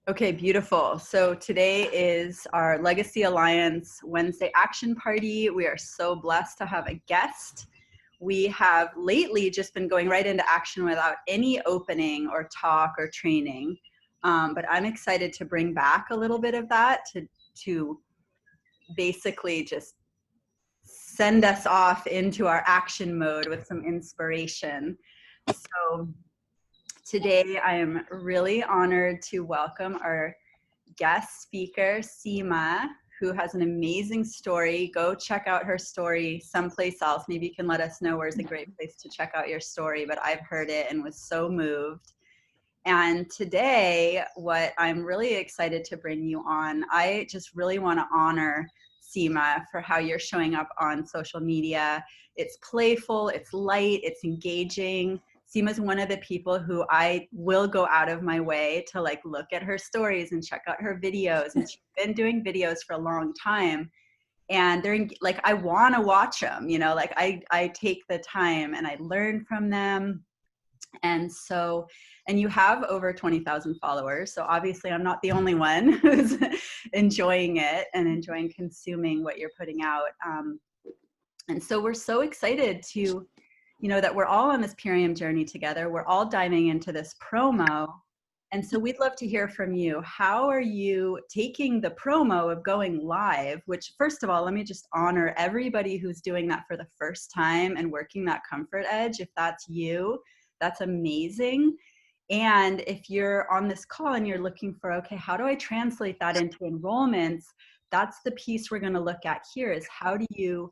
Okay, beautiful. So today is our Legacy Alliance Wednesday action party. We are so blessed to have a guest. We have lately just been going right into action without any opening or talk or training. But I'm excited to bring back a little bit of that to basically just send us off into our action mode with some inspiration. So today I am really honored to welcome our guest speaker, Seema, who has an amazing story. Go check out her story someplace else. Maybe you can let us know where's a great place to check out your story, but I've heard it and was so moved. And today, what I'm really excited to bring you on, I just really want to honor Seema for how you're showing up on social media. It's playful, it's light, it's engaging. Seema's one of the people who I will go out of my way to like look at her stories and check out her videos. And she's been doing videos for a long time. And they're like, I want to watch them, you know, like I take the time and I learn from them. And so, and you have over 20,000 followers. So obviously I'm not the only one who's enjoying it and enjoying consuming what you're putting out. And so we're so excited to, you know, that we're all on this Purium journey together. We're all diving into this promo. And so we'd love to hear from you. How are you taking the promo of going live, which first of all, let me just honor everybody who's doing that for the first time and working that comfort edge. If that's you, that's amazing. And if you're on this call and you're looking for, okay, how do I translate that into enrollments? That's the piece we're going to look at here is how do you,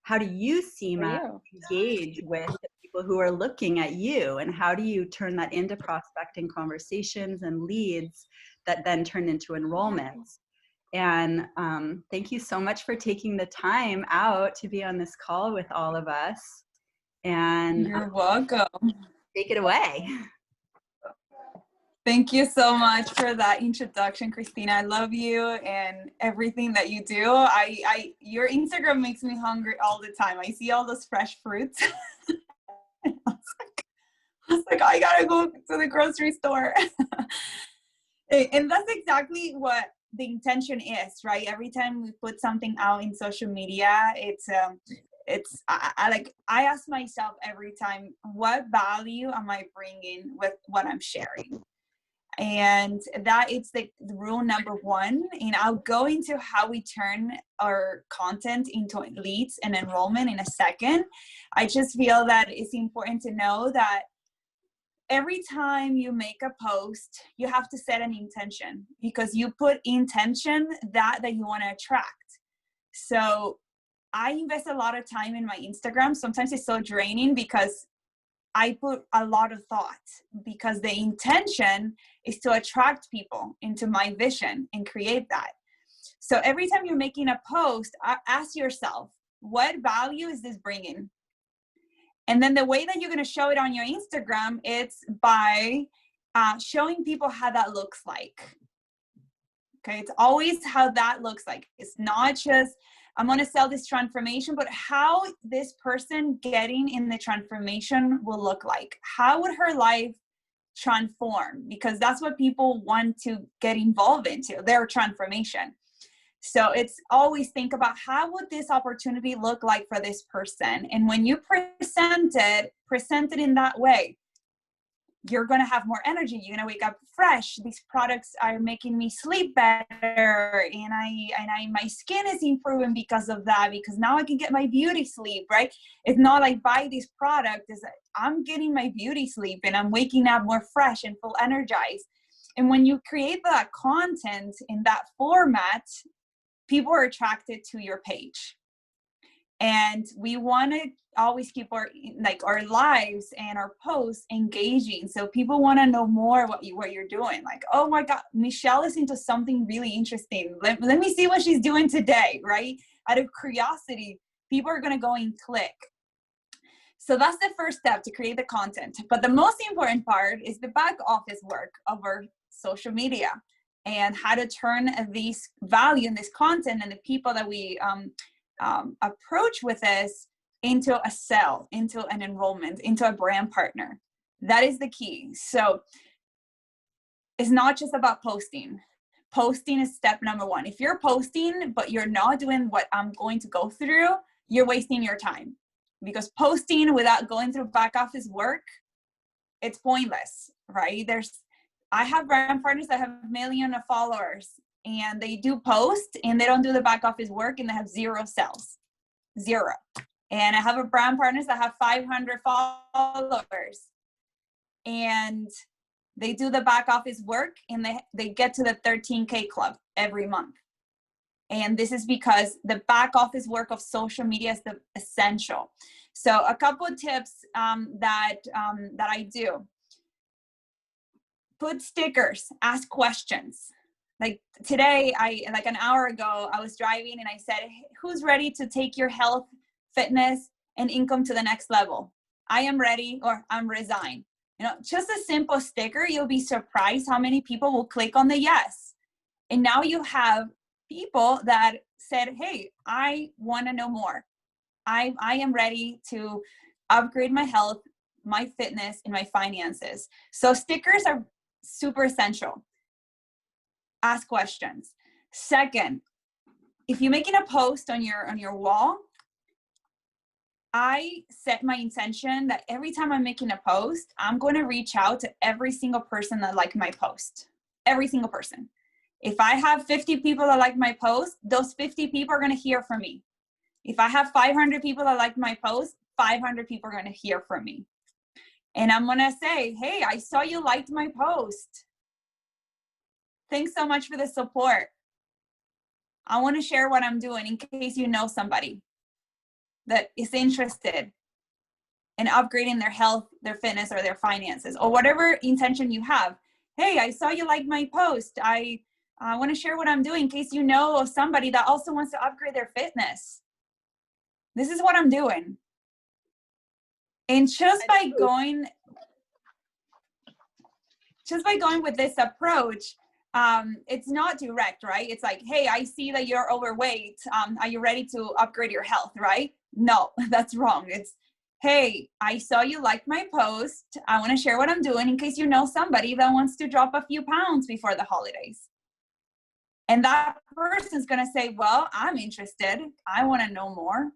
Seema, engage with the people who are looking at you, and how do you turn that into prospecting conversations and leads that then turn into enrollments? And thank you so much for taking the time out to be on this call with all of us. And you're welcome. Take it away. Thank you so much for that introduction, Christina. I love you and everything that you do. Your Instagram makes me hungry all the time. I see all those fresh fruits. I was like, I gotta go to the grocery store. And that's exactly what the intention is, right? Every time we put something out in social media, I ask myself every time, what value am I bringing with what I'm sharing? And that it's the rule number one. And I'll go into how we turn our content into leads and enrollment in a second. I just feel that it's important to know that every time you make a post, you have to set an intention, because you put intention that you want to attract. So I invest a lot of time in my Instagram. Sometimes it's so draining because I put a lot of thought, because the intention is to attract people into my vision and create that. So every time you're making a post, ask yourself, what value is this bringing? And then the way that you're going to show it on your Instagram, it's by showing people how that looks like. Okay, it's always how that looks like. It's not just, I'm going to sell this transformation, but how this person getting in the transformation will look like. How would her life transform? Because that's what people want to get involved into, their transformation. So it's always think about, how would this opportunity look like for this person? And when you present it in that way, you're going to have more energy. You're going to wake up fresh. These products are making me sleep better. And my skin is improving because of that, because now I can get my beauty sleep, right? It's not like buy this product. It's like, I'm getting my beauty sleep and I'm waking up more fresh and full energized. And when you create that content in that format, people are attracted to your page. And we want to always keep our lives and our posts engaging. So people want to know more what you're doing. Like, oh my God, Michelle is into something really interesting. Let me see what she's doing today, right? Out of curiosity, people are going to go and click. So that's the first step, to create the content. But the most important part is the back office work of our social media, and how to turn this value and this content and the people that we approach with this into a sale, into an enrollment, into a brand partner. That is the key. So it's not just about posting. Posting is step number one. If you're posting, but you're not doing what I'm going to go through, you're wasting your time, because posting without going through back office work, it's pointless, right? I have brand partners that have millions of followers, and they do post and they don't do the back office work, and they have 0 sales, 0. And I have a brand partners that have 500 followers, and they do the back office work, and they get to the 13K club every month. And this is because the back office work of social media is the essential. So a couple of tips that I do: put stickers, ask questions. Like today, like an hour ago, I was driving and I said, who's ready to take your health, fitness, and income to the next level? I am ready, or I'm resigned. You know, just a simple sticker, you'll be surprised how many people will click on the yes. And now you have people that said, hey, I want to know more. I am ready to upgrade my health, my fitness, and my finances. So stickers are super essential. Ask questions. Second, if you're making a post on your wall, I set my intention that every time I'm making a post, I'm going to reach out to every single person that liked my post. Every single person. If I have 50 people that like my post, those 50 people are going to hear from me. If I have 500 people that like my post, 500 people are going to hear from me. And I'm going to say, hey, I saw you liked my post. Thanks so much for the support. I want to share what I'm doing in case you know somebody that is interested in upgrading their health, their fitness, or their finances, or whatever intention you have. Hey, I saw you like my post. I want to share what I'm doing in case you know of somebody that also wants to upgrade their fitness. This is what I'm doing. And just by going with this approach, it's not direct, right? It's like, hey, I see that you're overweight. Are you ready to upgrade your health, right? No, that's wrong. It's, hey, I saw you liked my post. I want to share what I'm doing in case you know somebody that wants to drop a few pounds before the holidays. And that person's going to say, well, I'm interested. I want to know more.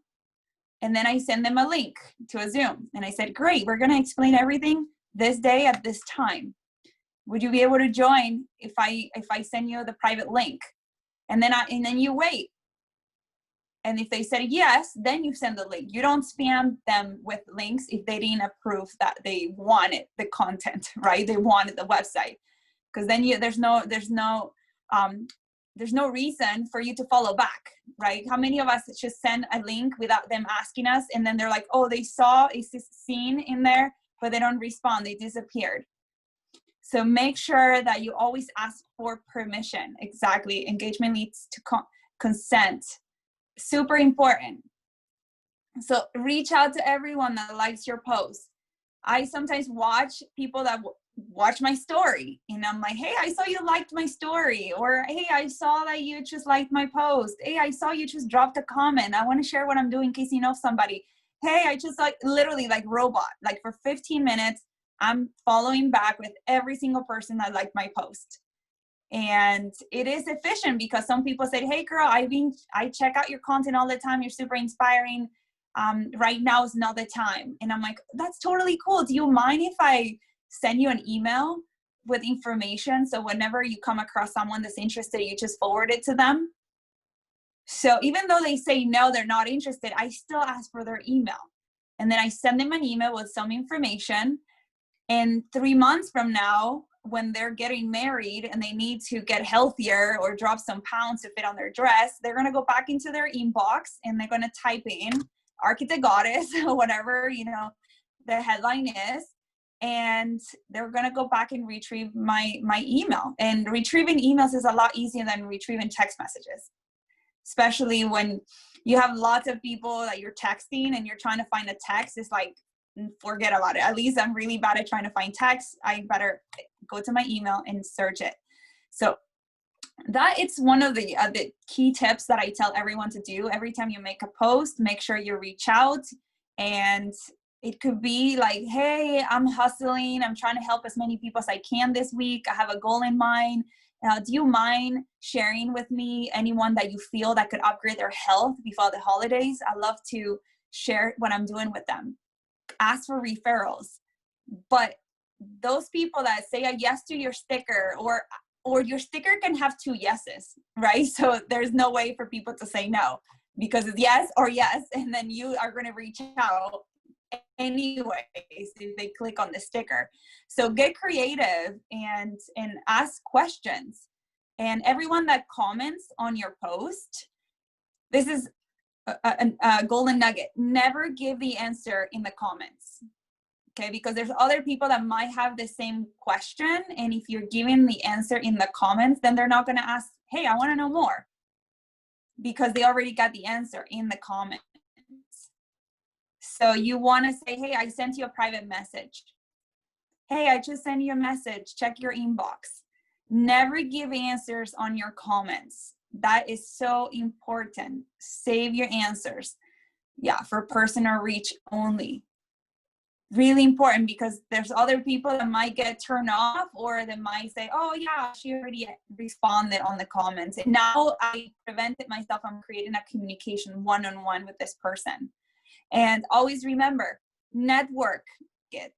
And then I send them a link to a Zoom. And I said, great, we're going to explain everything this day at this time. Would you be able to join if I send you the private link? And then you wait. And if they said yes, then you send the link. You don't spam them with links if they didn't approve that they wanted the content, right? They wanted the website. Because then there's no reason for you to follow back, right? How many of us just send a link without them asking us, and then they're like, oh, they saw a scene in there, but they don't respond, they disappeared. So make sure that you always ask for permission. Exactly. Engagement leads to consent. Super important. So reach out to everyone that likes your post. I sometimes watch people that watch my story, and I'm like, hey, I saw you liked my story, or hey, I saw that you just liked my post. Hey, I saw you just dropped a comment. I want to share what I'm doing in case you know somebody. Hey, I just literally like robot, like for 15 minutes, I'm following back with every single person that liked my post. And it is efficient because some people said, hey girl, I check out your content all the time. You're super inspiring. Right now is not the time. And I'm like, that's totally cool. Do you mind if I send you an email with information? So whenever you come across someone that's interested, you just forward it to them. So even though they say no, they're not interested, I still ask for their email. And then I send them an email with some information. And 3 months from now, when they're getting married and they need to get healthier or drop some pounds to fit on their dress, they're going to go back into their inbox and they're going to type in Architect Goddess, or whatever, the headline is. And they're going to go back and retrieve my email. And retrieving emails is a lot easier than retrieving text messages, especially when you have lots of people that you're texting and you're trying to find a text. It's like, forget about it. At least I'm really bad at trying to find text. I better go to my email and search it. So that it's one of the key tips that I tell everyone to do. Every time you make a post, make sure you reach out and It could be like, hey, I'm hustling. I'm trying to help as many people as I can this week. I have a goal in mind. Do you mind sharing with me anyone that you feel that could upgrade their health before the holidays? I love to share what I'm doing with them. Ask for referrals. But those people that say a yes to your sticker, or your sticker can have two yeses, right? So there's no way for people to say no, because it's yes or yes, and then you are going to reach out anyways if they click on the sticker. So get creative and ask questions. And everyone that comments on your post, this is a golden nugget: never give the answer in the comments. Okay, because there's other people that might have the same question, and if you're giving the answer in the comments, then they're not going to ask, hey, I want to know more, because they already got the answer in the comments. So you want to say, hey, I sent you a private message. Hey, I just sent you a message. Check your inbox. Never give answers on your comments. That is so important. Save your answers. Yeah, for personal reach only. Really important, because there's other people that might get turned off, or they might say, oh yeah, she already responded on the comments. And now I prevented myself from creating a communication one-on-one with this person. And always remember, network it.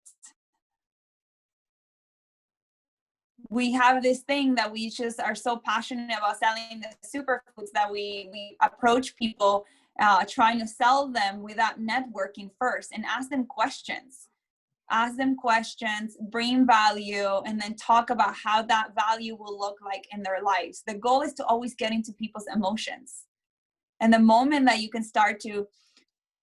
We have this thing that we just are so passionate about selling the superfoods that we approach people trying to sell them without networking first, and ask them questions. Ask them questions, bring value, and then talk about how that value will look like in their lives. The goal is to always get into people's emotions. And the moment that you can start to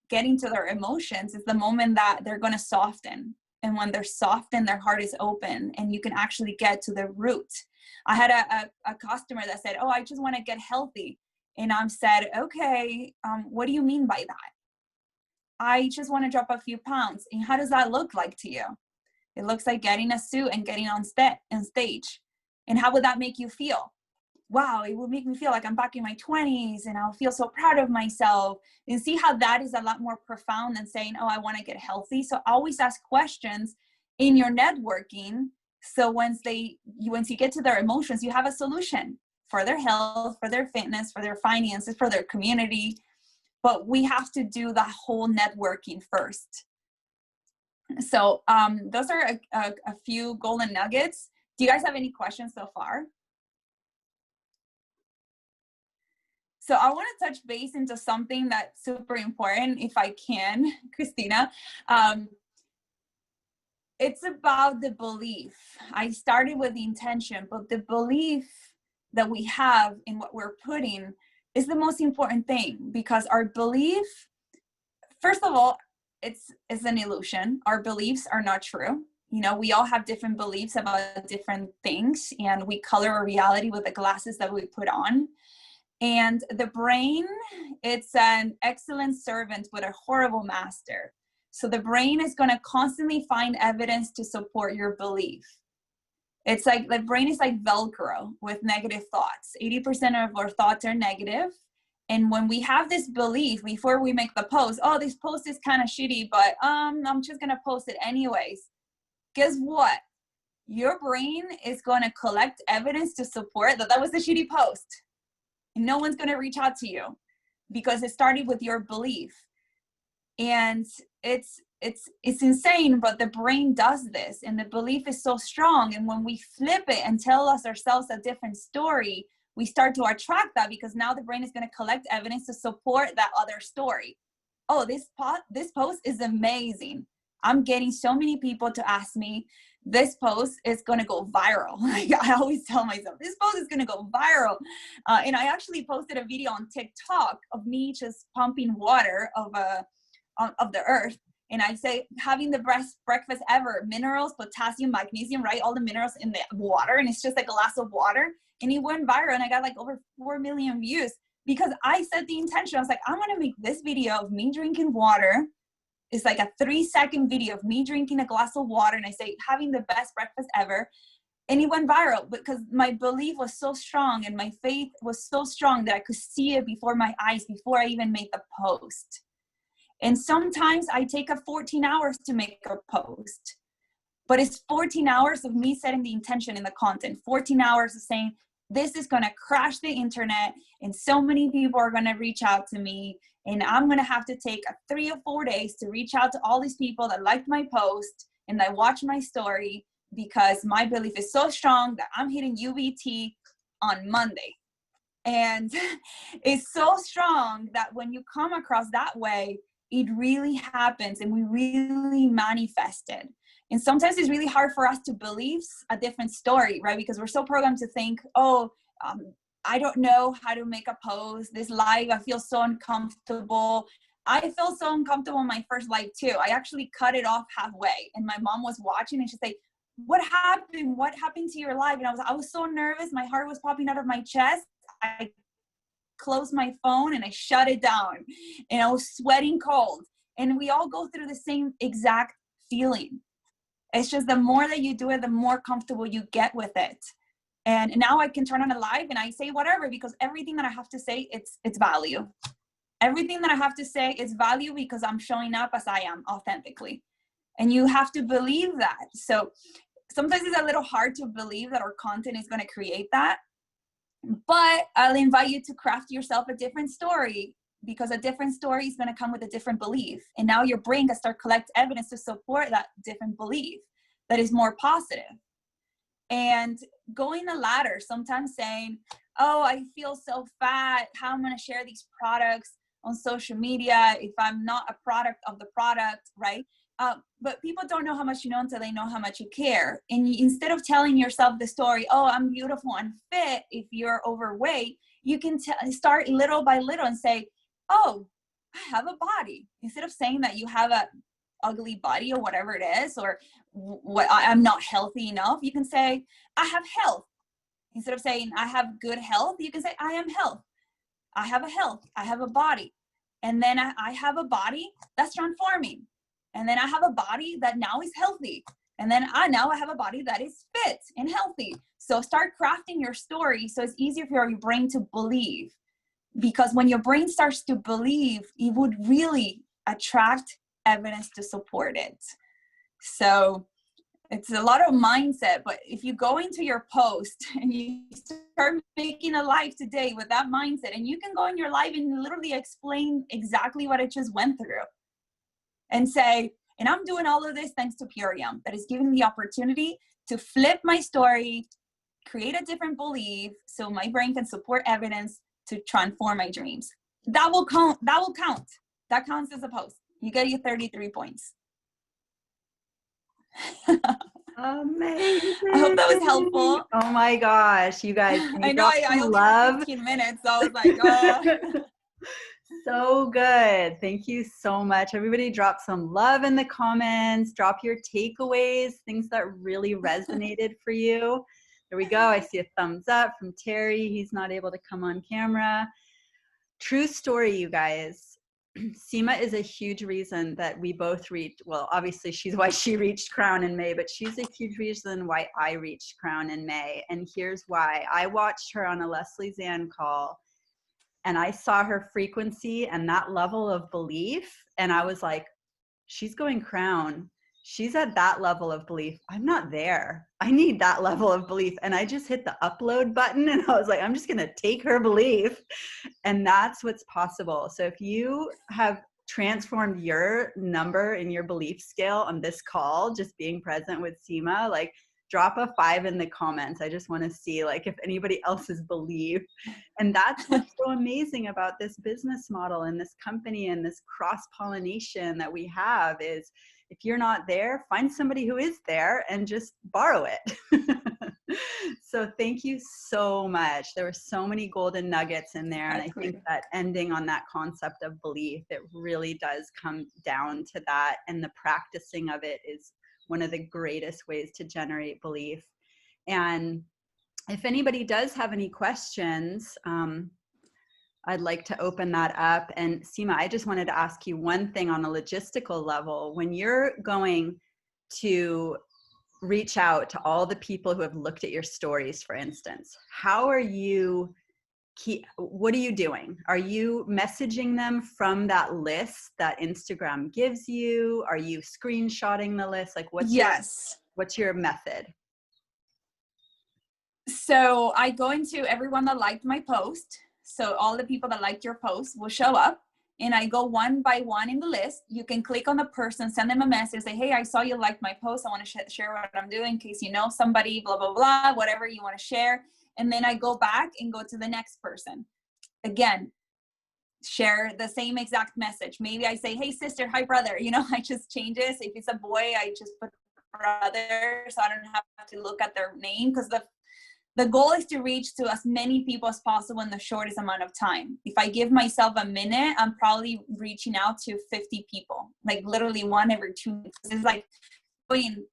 get into their emotions is the moment that they're going to soften. And when they're softened, their heart is open, and you can actually get to the root. I had a customer that said, oh, I just want to get healthy. And I said, okay, what do you mean by that? I just want to drop a few pounds. And how does that look like to you? It looks like getting a suit and getting on stage. And how would that make you feel? Wow, it would make me feel like I'm back in my 20s, and I'll feel so proud of myself. And see how that is a lot more profound than saying, oh, I want to get healthy. So always ask questions in your networking. So once you get to their emotions, you have a solution for their health, for their fitness, for their finances, for their community. But we have to do the whole networking first. So those are a few golden nuggets. Do you guys have any questions so far? So I want to touch base into something that's super important, if I can, Christina. It's about the belief. I started with the intention, but the belief that we have in what we're putting is the most important thing, because our belief, first of all, it's an illusion. Our beliefs are not true. You know, we all have different beliefs about different things, and we color our reality with the glasses that we put on. And the brain, it's an excellent servant but a horrible master. So the brain is going to constantly find evidence to support your belief. It's like the brain is like Velcro with negative thoughts. 80% of our thoughts are negative. And when we have this belief before we make the post, oh, this post is kind of shitty, but I'm just going to post it anyways. Guess what? Your brain is going to collect evidence to support that was a shitty post. And no one's going to reach out to you because it started with your belief. And it's insane, but the brain does this, and the belief is so strong. And when we flip it and tell ourselves a different story, we start to attract that, because now the brain is going to collect evidence to support that other story. Oh, this post is amazing. I'm getting so many people to ask me, this post is going to go viral. Like I always tell myself, this post is going to go viral. And I actually posted a video on TikTok of me just pumping water of the earth. And I say, having the best breakfast ever, minerals, potassium, magnesium, right? All the minerals in the water. And it's just like a glass of water. And it went viral, and I got like over 4 million views, because I set the intention. I was like, I'm going to make this video of me drinking water. It's like a 3-second video of me drinking a glass of water. And I say, having the best breakfast ever. And it went viral because my belief was so strong, and my faith was so strong that I could see it before my eyes, before I even made the post. And sometimes I take a 14 hours to make a post, but it's 14 hours of me setting the intention in the content, 14 hours of saying, this is going to crash the internet and so many people are going to reach out to me. And I'm going to have to take 3 or 4 days to reach out to all these people that liked my post and that watched my story, because my belief is so strong that I'm hitting UBT on Monday. And it's so strong that when you come across that way, it really happens and we really manifest it. And sometimes it's really hard for us to believe a different story, right? Because we're so programmed to think, I don't know how to make a post. This live, I feel so uncomfortable. I felt so uncomfortable in my first live too. I actually cut it off halfway and my mom was watching and she'd say, what happened? What happened to your live? And I was so nervous. My heart was popping out of my chest. I closed my phone and I shut it down and I was sweating cold. And we all go through the same exact feeling. It's just the more that you do it, the more comfortable you get with it. And now I can turn on a live and I say whatever, because everything that I have to say, it's value. Everything that I have to say is value because I'm showing up as I am authentically. And you have to believe that. So sometimes it's a little hard to believe that our content is going to create that. But I'll invite you to craft yourself a different story, because a different story is going to come with a different belief. And now your brain can start collect evidence to support that different belief that is more positive. And going the ladder, sometimes saying, oh, I feel so fat. How am I going to share these products on social media if I'm not a product of the product, right? But people don't know how much you know until they know how much you care. And instead of telling yourself the story, oh, I'm beautiful and fit, if you're overweight, you can start little by little and say, oh, I have a body. Instead of saying that you have a ugly body or whatever it is, or what I'm not healthy enough, you can say, I have health. Instead of saying I have good health, you can say I am health. I have a health. I have a body. And then I have a body that's transforming. And then I have a body that now is healthy. And then I have a body that is fit and healthy. So start crafting your story so it's easier for your brain to believe. Because when your brain starts to believe, it would really attract evidence to support it. So it's a lot of mindset, but if you go into your post and you start making a live today with that mindset, and you can go in your live and literally explain exactly what I just went through and say, and I'm doing all of this thanks to Purium, that is giving me the opportunity to flip my story, create a different belief so my brain can support evidence to transform my dreams. That will count. That will count. That counts as a post. You get your 33 points. Amazing. I hope that was helpful. Oh my gosh, you guys. I know I only had 15 minutes, so I was like, So good. Thank you so much. Everybody drop some love in the comments. Drop your takeaways, things that really resonated for you. There we go. I see a thumbs up from Terry. He's not able to come on camera. True story, you guys. Seema is a huge reason that we both reached, well, obviously she's why she reached Crown in May, but she's a huge reason why I reached Crown in May. And here's why. I watched her on a Leslie Zan call and I saw her frequency and that level of belief. And I was like, she's going Crown. She's at that level of belief. I'm not there. I need that level of belief. And I just hit the upload button and I was like, I'm just going to take her belief. And that's what's possible. So if you have transformed your number in your belief scale on this call, just being present with Seema, like drop a 5 in the comments. I just want to see like if anybody else's belief. And that's what's so amazing about this business model and this company and this cross-pollination that we have is, if you're not there, find somebody who is there and just borrow it. So thank you so much. There were so many golden nuggets in there. And I think that ending on that concept of belief, it really does come down to that. And the practicing of it is one of the greatest ways to generate belief. And if anybody does have any questions, I'd like to open that up. And Seema, I just wanted to ask you one thing on a logistical level. When you're going to reach out to all the people who have looked at your stories, for instance, how are you what are you doing? Are you messaging them from that list that Instagram gives you? Are you screenshotting the list? Like Yes. what's your method? So I go into everyone that liked my post. So all the people that liked your post will show up, and I go one by one in the list. You can click on the person, send them a message, say, hey, I saw you liked my post. I want to share what I'm doing in case you know somebody, blah, blah, blah, whatever you want to share. And then I go back and go to the next person. Again, share the same exact message. Maybe I say, hey, sister, hi, brother. You know, I just change this. If it's a boy, I just put brother, so I don't have to look at their name, because the goal is to reach to as many people as possible in the shortest amount of time. If I give myself a minute, I'm probably reaching out to 50 people, like literally one every 2 minutes. It's like going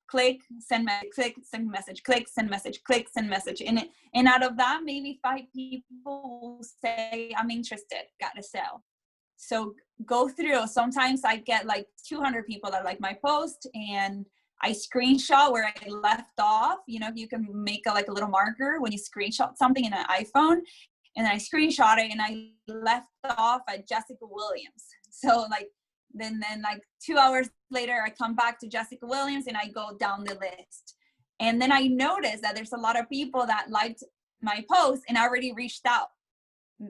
click, send message, click, send message, click, send message, click, send message. And out of that, maybe 5 people will say, I'm interested, got to sell. So go through. Sometimes I get like 200 people that like my post, and I screenshot where I left off. You know, you can make a little marker when you screenshot something in an iPhone, and then I screenshot it and I left off at Jessica Williams. So then 2 hours later, I come back to Jessica Williams and I go down the list. And then I noticed that there's a lot of people that liked my post and already reached out.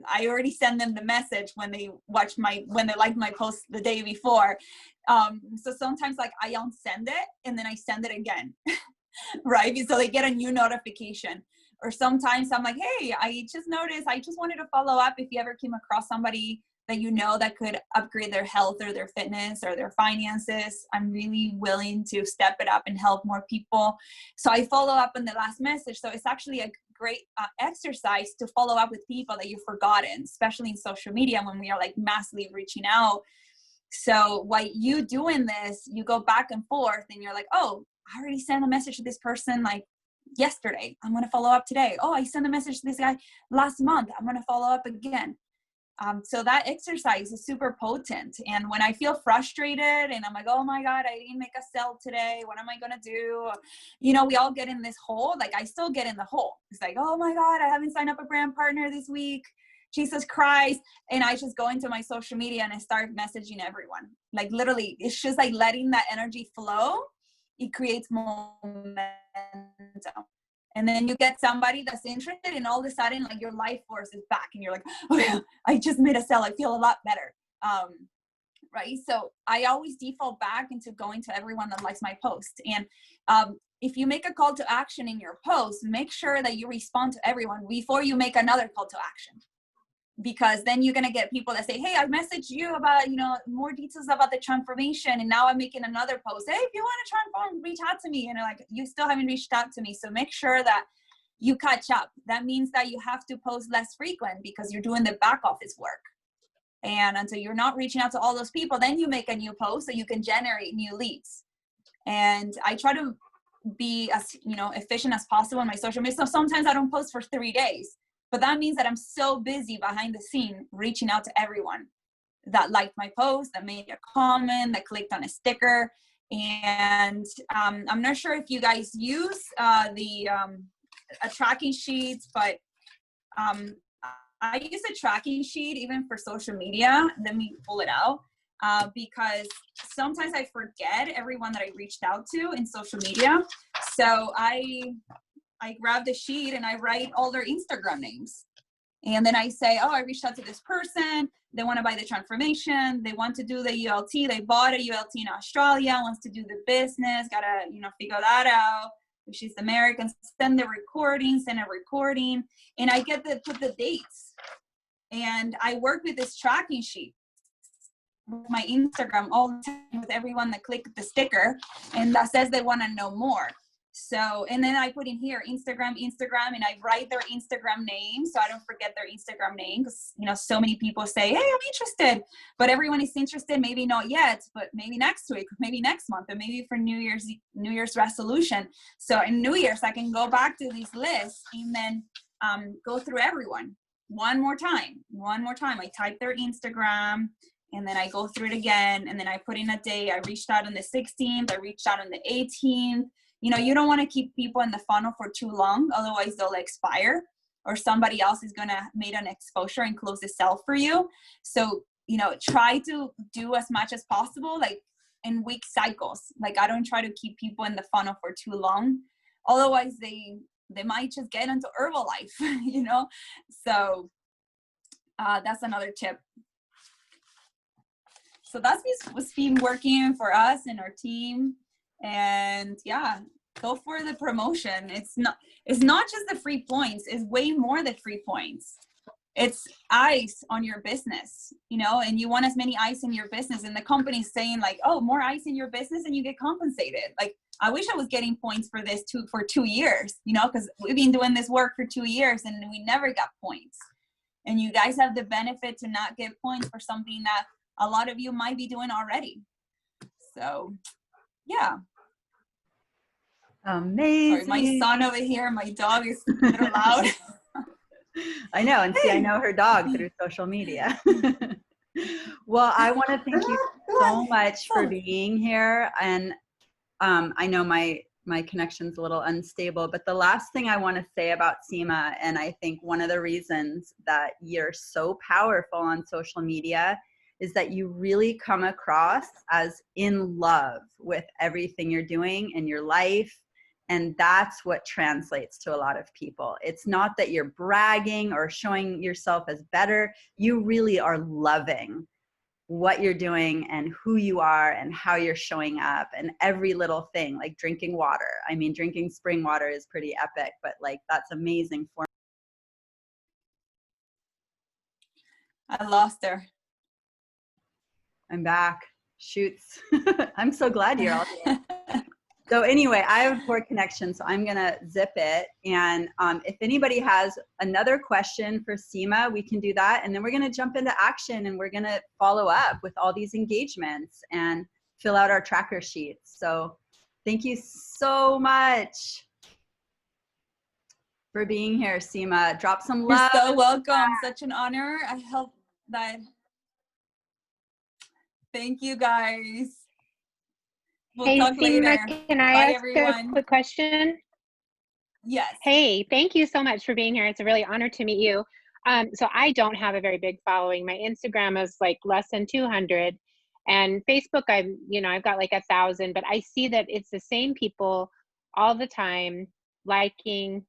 I already send them the message when they liked my post the day before. So sometimes I unsend it and then I send it again, right? So they get a new notification. Or sometimes I'm like, hey, I just noticed, I just wanted to follow up if you ever came across somebody that you know that could upgrade their health or their fitness or their finances. I'm really willing to step it up and help more people. So I follow up in the last message. So it's actually a great exercise to follow up with people that you've forgotten, especially in social media when we are massively reaching out. So while you doing this, you go back and forth and you're like, oh, I already sent a message to this person yesterday. I'm going to follow up today. Oh, I sent a message to this guy last month. I'm going to follow up again. So that exercise is super potent. And when I feel frustrated and I'm like, oh my God, I didn't make a sale today. What am I going to do? You know, we all get in this hole. I still get in the hole. It's like, oh my God, I haven't signed up a brand partner this week. Jesus Christ. And I just go into my social media and I start messaging everyone. Literally, it's just letting that energy flow. It creates momentum. And then you get somebody that's interested, and all of a sudden, your life force is back, and you're like, oh yeah, I just made a sale. I feel a lot better. Right? So I always default back into going to everyone that likes my post. And if you make a call to action in your post, make sure that you respond to everyone before you make another call to action. Because then you're going to get people that say, hey, I messaged you about, more details about the transformation. And now I'm making another post. Hey, if you want to transform, reach out to me. And you still haven't reached out to me. So make sure that you catch up. That means that you have to post less frequent because you're doing the back office work. And until you're not reaching out to all those people, then you make a new post so you can generate new leads. And I try to be as, efficient as possible in my social media. So sometimes I don't post for 3 days. But that means that I'm so busy behind the scene reaching out to everyone that liked my post, that made a comment, that clicked on a sticker. And I'm not sure if you guys use a tracking sheet, but I use a tracking sheet even for social media. Let me pull it out because sometimes I forget everyone that I reached out to in social media. So I grab the sheet and I write all their Instagram names. And then I say, oh, I reached out to this person. They want to buy the transformation. They want to do the ULT. They bought a ULT in Australia, wants to do the business. Got to, figure that out. If she's American, send a recording. And I get to put the dates. And I work with this tracking sheet with my Instagram all the time with everyone that clicked the sticker and that says they want to know more. So, and then I put in here Instagram, and I write their Instagram name so I don't forget their Instagram name because, so many people say, hey, I'm interested, but everyone is interested, maybe not yet, but maybe next week, maybe next month, or maybe for New Year's resolution. So in New Year's, I can go back to these lists and then go through everyone one more time. I type their Instagram and then I go through it again. And then I put in a day. I reached out on the 16th. I reached out on the 18th. You don't want to keep people in the funnel for too long, otherwise they'll expire. or somebody else is going to make an exposure and close the sale for you. So, you know, try to do as much as possible, like in week cycles. Like I don't try to keep people in the funnel for too long. Otherwise they might just get into Herbalife, you know? So that's another tip. So that's what's been working for us and our team. And yeah, go for the promotion. It's not just the free points. It's way more than free points. It's eyes on your business, you know, and you want as many eyes in your business, and the company's saying like, oh, more eyes in your business and you get compensated. Like, I wish I was getting points for this for 2 years, you know, because we've been doing this work for 2 years and we never got points. And you guys have the benefit to not get points for something that a lot of you might be doing already. So yeah. Amazing. Sorry, my son over here, my dog is a little loud. I know, and see, I know her dog through social media. Well, I want to thank you so much for being here. And I know my connection's a little unstable, but the last thing I want to say about Seema, and I think one of the reasons that you're so powerful on social media, is that you really come across as in love with everything you're doing in your life. And that's what translates to a lot of people. It's not that you're bragging or showing yourself as better. You really are loving what you're doing and who you are and how you're showing up, and every little thing, like drinking water. I mean, drinking spring water is pretty epic, but like that's amazing for me. I lost her. I'm back. Shoots. I'm so glad you're all here. So anyway, I have a poor connection, so I'm going to zip it. And if anybody has another question for Seema, we can do that. And then we're going to jump into action, and we're going to follow up with all these engagements and fill out our tracker sheets. So thank you so much for being here, Seema. Drop some love. You're so welcome. Such an honor. I hope that. Thank you, guys. We'll talk later. Can I ask a quick question? Yes. Hey, thank you so much for being here. It's a really honor to meet you. So I don't have a very big following. My Instagram is like less than 200, and Facebook, I've got like 1,000. But I see that it's the same people all the time liking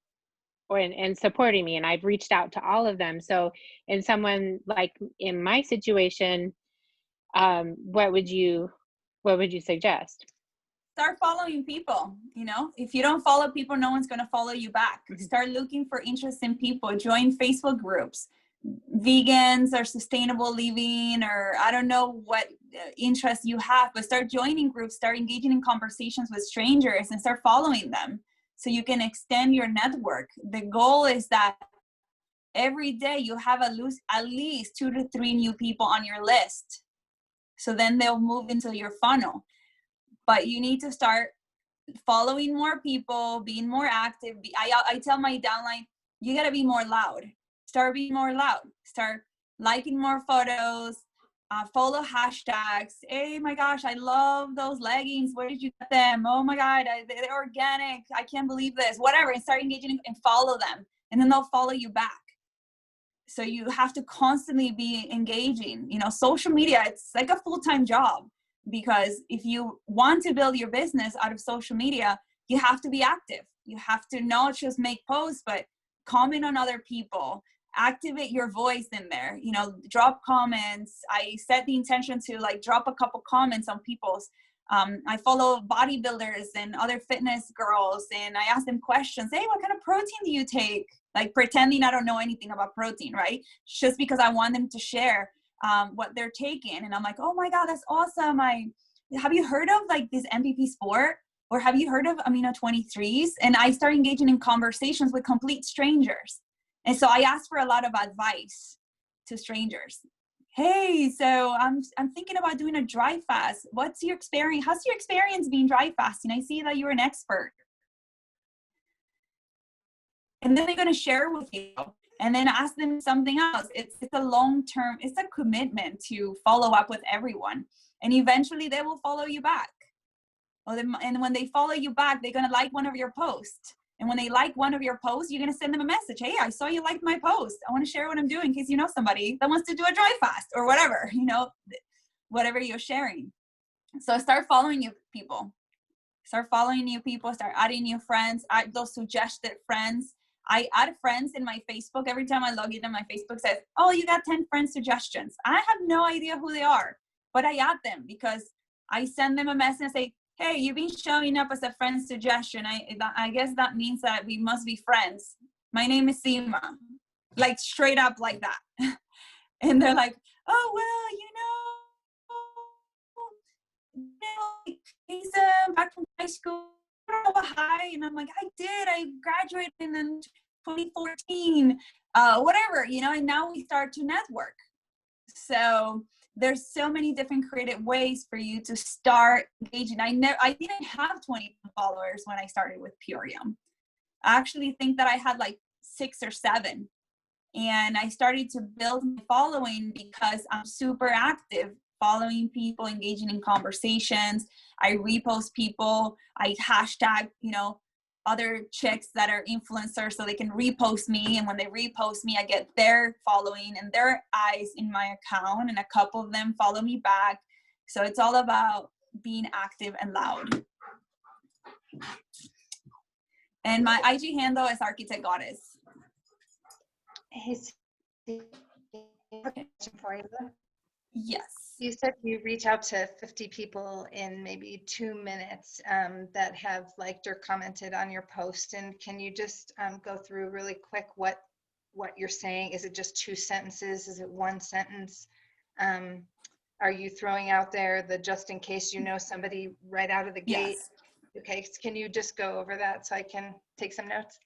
and supporting me, and I've reached out to all of them. So, in someone like in my situation, what would you suggest? Start following people. You know, if you don't follow people, no one's going to follow you back. Start looking for interesting people. Join Facebook groups, vegans or sustainable living, or I don't know what interests you have, but start joining groups, start engaging in conversations with strangers, and start following them so you can extend your network. The goal is that every day you have at least 2 to 3 new people on your list. So then they'll move into your funnel. But you need to start following more people, being more active. I tell my downline, you got to be more loud. Start being more loud. Start liking more photos. Follow hashtags. Hey, my gosh, I love those leggings. Where did you get them? Oh my God, they're organic. I can't believe this. Whatever. And start engaging and follow them. And then they'll follow you back. So you have to constantly be engaging. You know, social media, it's like a full-time job, because if you want to build your business out of social media, you have to be active. You have to not just make posts, but comment on other people, activate your voice in there, you know, drop comments. I set the intention to like drop a couple comments on people's. I follow bodybuilders and other fitness girls, and I ask them questions. Hey, what kind of protein do you take? Like pretending I don't know anything about protein, right? Just because I want them to share what they're taking. And I'm like, oh my God, that's awesome. Have you heard of like this MVP sport? Or have you heard of amino 23s? And I start engaging in conversations with complete strangers. And so I ask for a lot of advice to strangers. Hey, so I'm thinking about doing a dry fast. What's your experience? How's your experience being dry fasting? I see that you're an expert. And then they're going to share with you, and then ask them something else. It's a long-term, it's a commitment to follow up with everyone. And eventually they will follow you back. And when they follow you back, they're going to like one of your posts. And when they like one of your posts, you're going to send them a message. Hey, I saw you liked my post. I want to share what I'm doing in case you know somebody that wants to do a dry fast or whatever, whatever you're sharing. So start following new people. Start following new people. Start adding new friends. Add those suggested friends. I add friends in my Facebook. Every time I log in, my Facebook says, oh, you got 10 friend suggestions. I have no idea who they are, but I add them because I send them a message and say, hey, you've been showing up as a friend suggestion. I guess that means that we must be friends. My name is Seema. Like straight up like that. And they're like, oh, well, he's back from high school. Hi. And I'm like, I did. I graduated in 2014. Whatever, and now we start to network. So there's so many different creative ways for you to start engaging. I didn't have 20 followers when I started with Purium. I actually think that I had like 6 or 7. And I started to build my following because I'm super active, following people, engaging in conversations. I repost people. I hashtag, other chicks that are influencers so they can repost me. And when they repost me, I get their following and their eyes in my account, and a couple of them follow me back. So it's all about being active and loud. And my IG handle is Architect Goddess. Hey, question for you. Yes. You said you reach out to 50 people in maybe 2 minutes that have liked or commented on your post. And can you just go through really quick what you're saying? Is it just 2 sentences? Is it 1 sentence? Are you throwing out there the just in case somebody right out of the gate? Yes. Okay, can you just go over that so I can take some notes?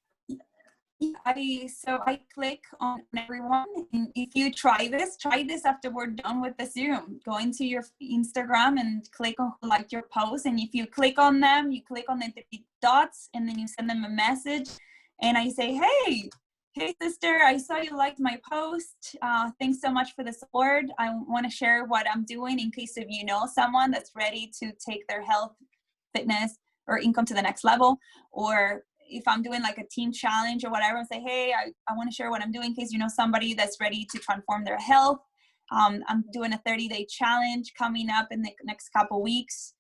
I click on everyone, and if you try this after we're done with the Zoom. Go into your Instagram and click on who liked your post, and if you click on them, you click on the 3 dots, and then you send them a message, and I say, hey sister, I saw you liked my post. Thanks so much for the support. I want to share what I'm doing in case if you know someone that's ready to take their health, fitness, or income to the next level, or if I'm doing like a team challenge or whatever, and say, hey, I want to share what I'm doing in case you know somebody that's ready to transform their health. I'm doing a 30-day challenge coming up in the next couple weeks.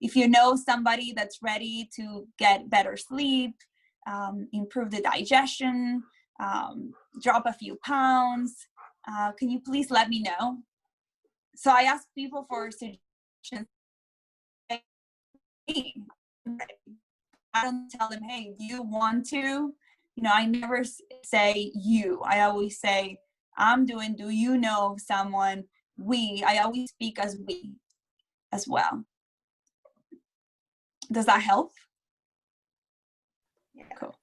If you know somebody that's ready to get better sleep, improve the digestion, drop a few pounds, can you please let me know? So I ask people for suggestions. I don't tell them, hey, do you want to? I never say you. I always say, I'm doing, do you know someone? We. I always speak as we as well. Does that help? Yeah. Cool.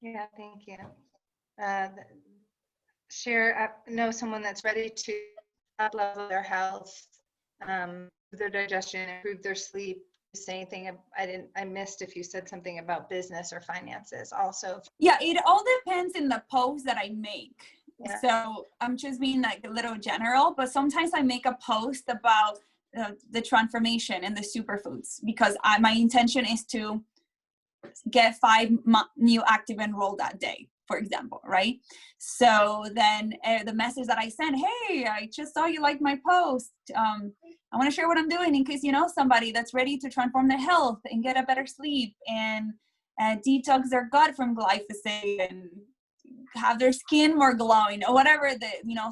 Yeah, thank you. Know someone that's ready to up-level their health, their digestion, improve their sleep. Say anything I missed if you said something about business or finances also. Yeah, it all depends in the post that I make. Yeah. So I'm just being like a little general, but sometimes I make a post about the transformation and the superfoods because my intention is to get 5 new active enrolled that day, for example, right? So then the message that I send, hey, I just saw you like my post. I want to share what I'm doing in case you know somebody that's ready to transform their health and get a better sleep and detox their gut from glyphosate and have their skin more glowing or whatever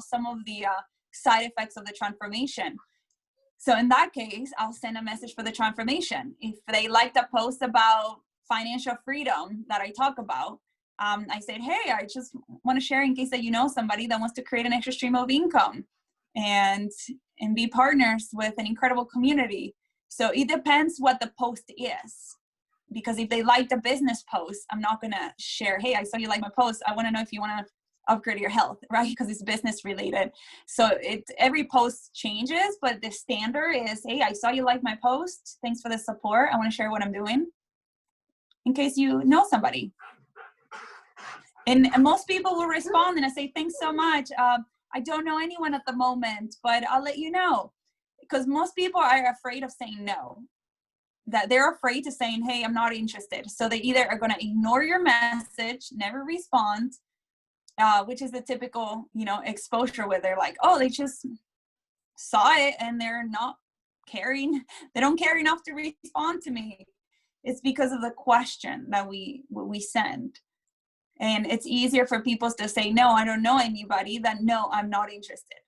some of the side effects of the transformation. So in that case, I'll send a message for the transformation. If they liked a post about financial freedom that I talk about, I said, hey, I just want to share in case that you know somebody that wants to create an extra stream of income and be partners with an incredible community. So it depends what the post is. Because if they like the business post, I'm not going to share, hey, I saw you like my post. I want to know if you want to upgrade your health, right? Because it's business related. So every post changes, but the standard is, hey, I saw you like my post. Thanks for the support. I want to share what I'm doing in case you know somebody. And most people will respond and I say, thanks so much. I don't know anyone at the moment, but I'll let you know. Because most people are afraid of saying no. that they're afraid to saying, hey, I'm not interested. So they either are going to ignore your message, never respond, which is the typical, exposure where they're like, oh, they just saw it and they're not caring. They don't care enough to respond to me. It's because of the question that we send. And it's easier for people to say, no, I don't know anybody, than no, I'm not interested.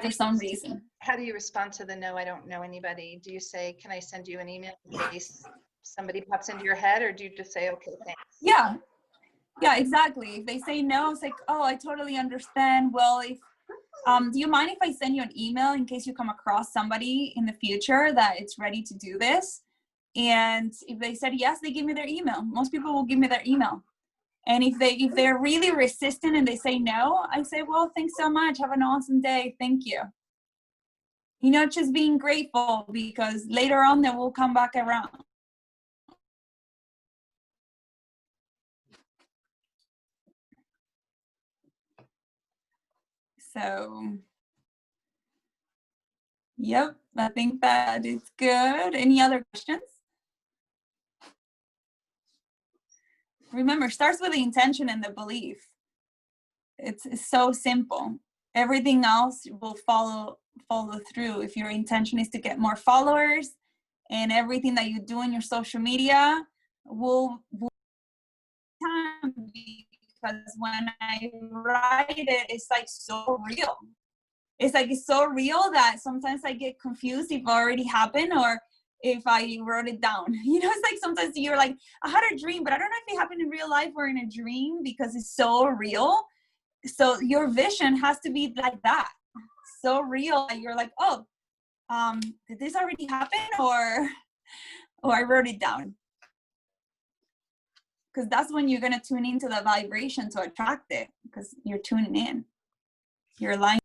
For some reason. How do you respond to the no, I don't know anybody? Do you say, can I send you an email in case somebody pops into your head, or do you just say, okay, thanks? Yeah, exactly. If they say no, it's like, oh, I totally understand. Well, if do you mind if I send you an email in case you come across somebody in the future that it's ready to do this? And if they said yes, they give me their email. Most people will give me their email. And if they're really resistant and they say no, I say, well, thanks so much. Have an awesome day. Thank you. Just being grateful, because later on they will come back around. So, yep, I think that is good. Any other questions? Remember, it starts with the intention and the belief. It's so simple. Everything else will follow through. If your intention is to get more followers, and everything that you do in your social media will time, because when I write it, it's like so real. It's so real that sometimes I get confused if it already happened or if I wrote it down. It's like sometimes you're like, I had a dream, but I don't know if it happened in real life or in a dream, because it's so real. So your vision has to be like that, so real that you're like, oh, did this already happen, or I wrote it down? Because that's when you're going to tune into the vibration to attract it, because you're tuning in. You're aligned.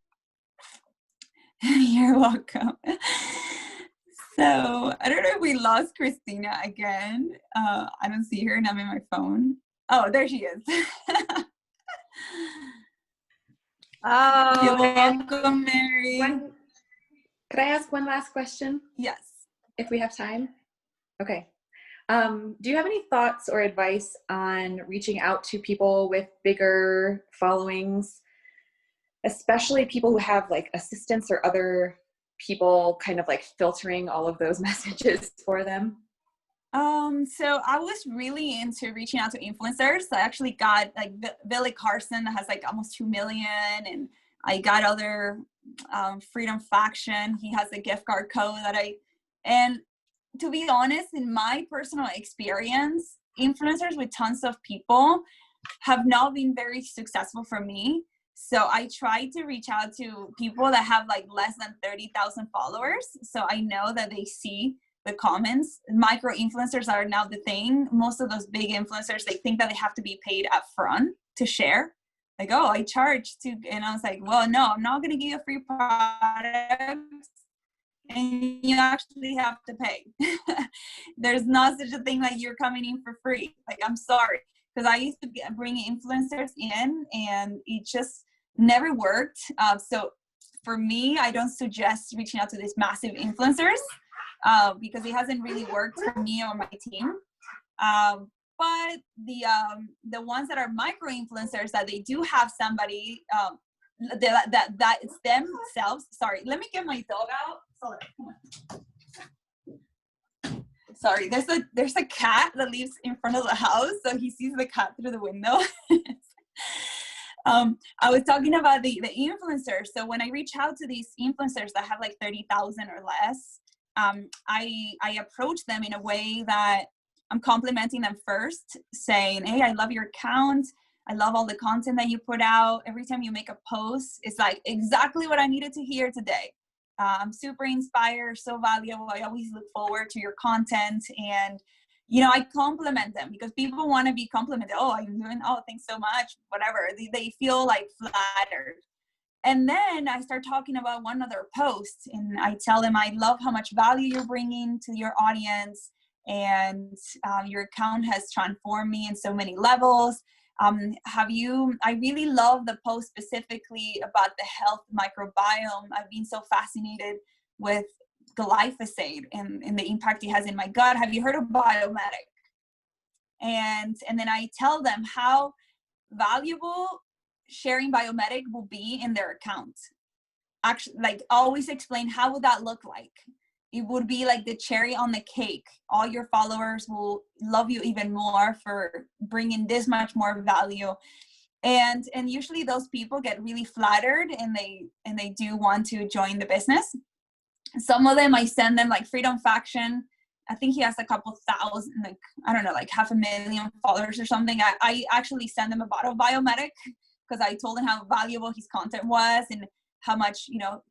You're welcome. So I don't know if we lost Christina again. I don't see her, and I'm in my phone. Oh, there she is. Oh, you're welcome, Mary. Could I ask one last question? Yes. If we have time? Okay. Do you have any thoughts or advice on reaching out to people with bigger followings, especially people who have like assistants or other people kind of like filtering all of those messages for them? So I was really into reaching out to influencers. I actually got like Billy Carson that has like almost 2 million, and I got other Freedom Faction. He has a gift card code and to be honest, in my personal experience, influencers with tons of people have not been very successful for me. So I try to reach out to people that have like less than 30,000 followers. So I know that they see the comments. Micro influencers are now the thing. Most of those big influencers, they think that they have to be paid up front to share. Like, oh, I charge to, and I was like, well, no, I'm not going to give you a free product, and you actually have to pay. There's not such a thing like you're coming in for free. Like, I'm sorry. Because I used to bring influencers in, and it just never worked. So for me, I don't suggest reaching out to these massive influencers because it hasn't really worked for me or my team. But the ones that are micro influencers, that they do have somebody that it's themselves. Sorry, let me get my dog out. Sorry, there's a cat that lives in front of the house, so he sees the cat through the window. I was talking about the influencers. So when I reach out to these influencers that have like 30,000 or less, I approach them in a way that I'm complimenting them first, saying, hey, I love your account. I love all the content that you put out. Every time you make a post, it's like exactly what I needed to hear today. I'm super inspired, so valuable. I always look forward to your content. And, I compliment them because people want to be complimented. Oh, I'm doing, oh, thanks so much, whatever. They feel like flattered. And then I start talking about one other post, and I tell them I love how much value you're bringing to your audience, and your account has transformed me in so many levels. I really love the post specifically about the health microbiome. I've been so fascinated with glyphosate and the impact it has in my gut. Have you heard of Biometric? And then I tell them how valuable sharing Biometric will be in their account. Actually, like, always explain how would that look like. It would be like the cherry on the cake. All your followers will love you even more for bringing this much more value. And usually those people get really flattered, and they do want to join the business. Some of them I send them like Freedom Faction. I think he has a couple thousand, like, I don't know, like 500,000 followers or something. I actually send them a bottle of Biometric because I told him how valuable his content was and how much, you know,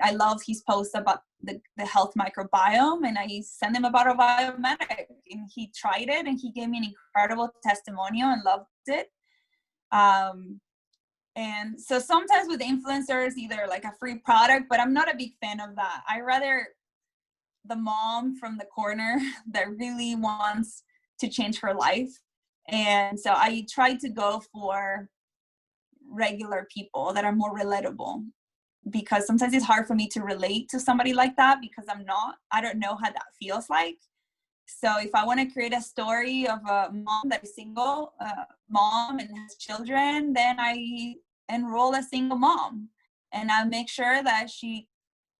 I love his posts about the health microbiome, and I sent him a bottle of Biometric, and he tried it, and he gave me an incredible testimonial and loved it. And so sometimes with influencers, either like a free product, but I'm not a big fan of that. I rather the mom from the corner that really wants to change her life. And so I try to go for regular people that are more relatable, because sometimes it's hard for me to relate to somebody like that because I don't know how that feels like. So if I want to create a story of a mom that is single, mom and has children, then I enroll a single mom, and I make sure that she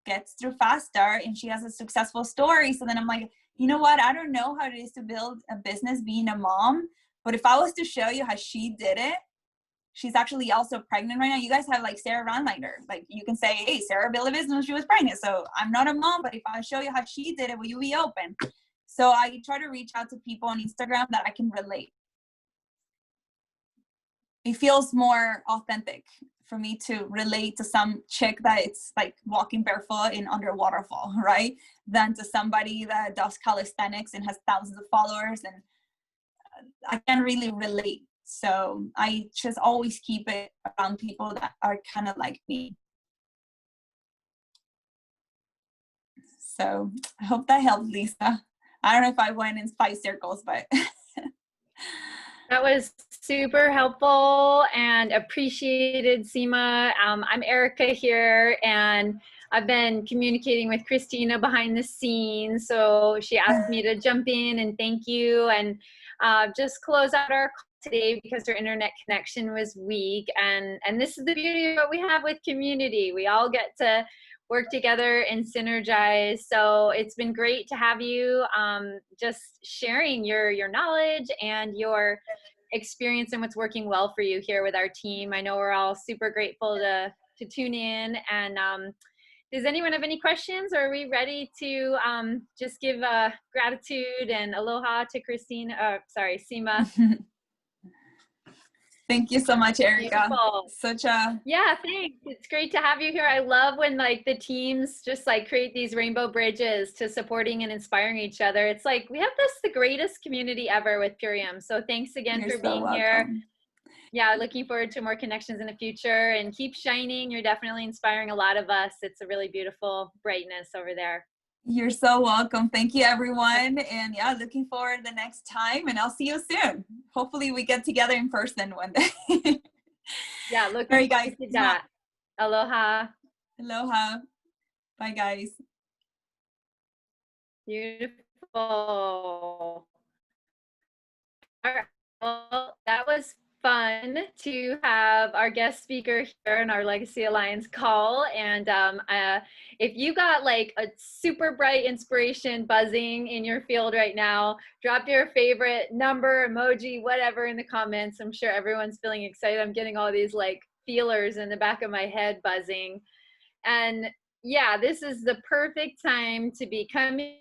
gets through faster and she has a successful story. So then I'm like, you know what? I don't know how it is to build a business being a mom, but if I was to show you how she did it, she's actually also pregnant right now. You guys have like Sarah Ronlinder. Like, you can say, hey, Sarah built a business when she was pregnant. So I'm not a mom, but if I show you how she did it, will you be open? So I try to reach out to people on Instagram that I can relate. It feels more authentic for me to relate to some chick that it's like walking barefoot in under a waterfall, right? Than to somebody that does calisthenics and has thousands of followers, and I can't really relate. So I just always keep it around people that are kind of like me. So I hope that helped, Lisa. I don't know if I went in 5 circles, but. That was super helpful and appreciated, Seema. I'm Erica here, and I've been communicating with Christina behind the scenes. So she asked me to jump in and thank you, and just close out our call today because her internet connection was weak. And this is the beauty of what we have with community. We all get to work together and synergize. So it's been great to have you just sharing your knowledge and your experience and what's working well for you here with our team. I know we're all super grateful to tune in. And does anyone have any questions, or are we ready to just give gratitude and aloha to Seema? Thank you so much, Erica. Beautiful. Yeah, thanks. It's great to have you here. I love when like the teams just like create these rainbow bridges to supporting and inspiring each other. It's like we have the greatest community ever with Purium. So thanks again for being here. Yeah, looking forward to more connections in the future, and keep shining. You're definitely inspiring a lot of us. It's a really beautiful brightness over there. You're so welcome. Thank you, everyone. And yeah, looking forward the next time, and I'll see you soon. Hopefully we get together in person one day. Yeah, looking forward to that. Aloha. Aloha. Bye, guys. Beautiful. All right. Well, that was fun to have our guest speaker here in our Legacy Alliance call. And if you got like a super bright inspiration buzzing in your field right now, drop your favorite number, emoji, whatever in the comments. I'm sure everyone's feeling excited. I'm getting all these like feelers in the back of my head buzzing. And yeah, this is the perfect time to be coming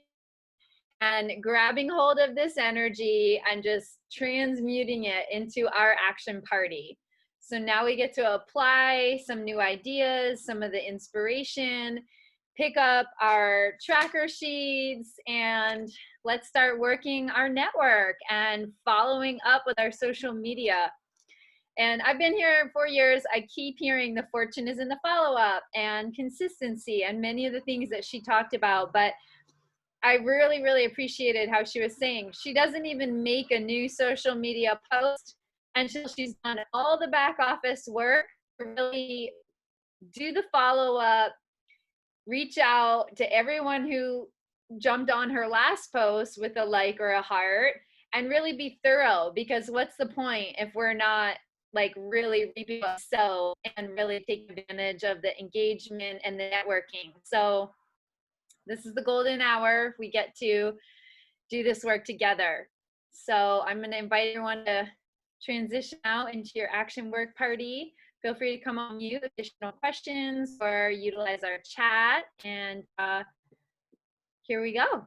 and grabbing hold of this energy and just transmuting it into our action party. So now we get to apply some new ideas, some of the inspiration, pick up our tracker sheets, and let's start working our network and following up with our social media. And I've been here 4 years. I keep hearing the fortune is in the follow-up and consistency and many of the things that she talked about, but I really, really appreciated how she was saying she doesn't even make a new social media post until she's done all the back office work to really do the follow-up, reach out to everyone who jumped on her last post with a like or a heart, and really be thorough, because what's the point if we're not like really reaping what we sow and really take advantage of the engagement and the networking. So this is the golden hour. We get to do this work together. So I'm going to invite everyone to transition out into your action work party. Feel free to come on mute, additional questions, or utilize our chat. And here we go.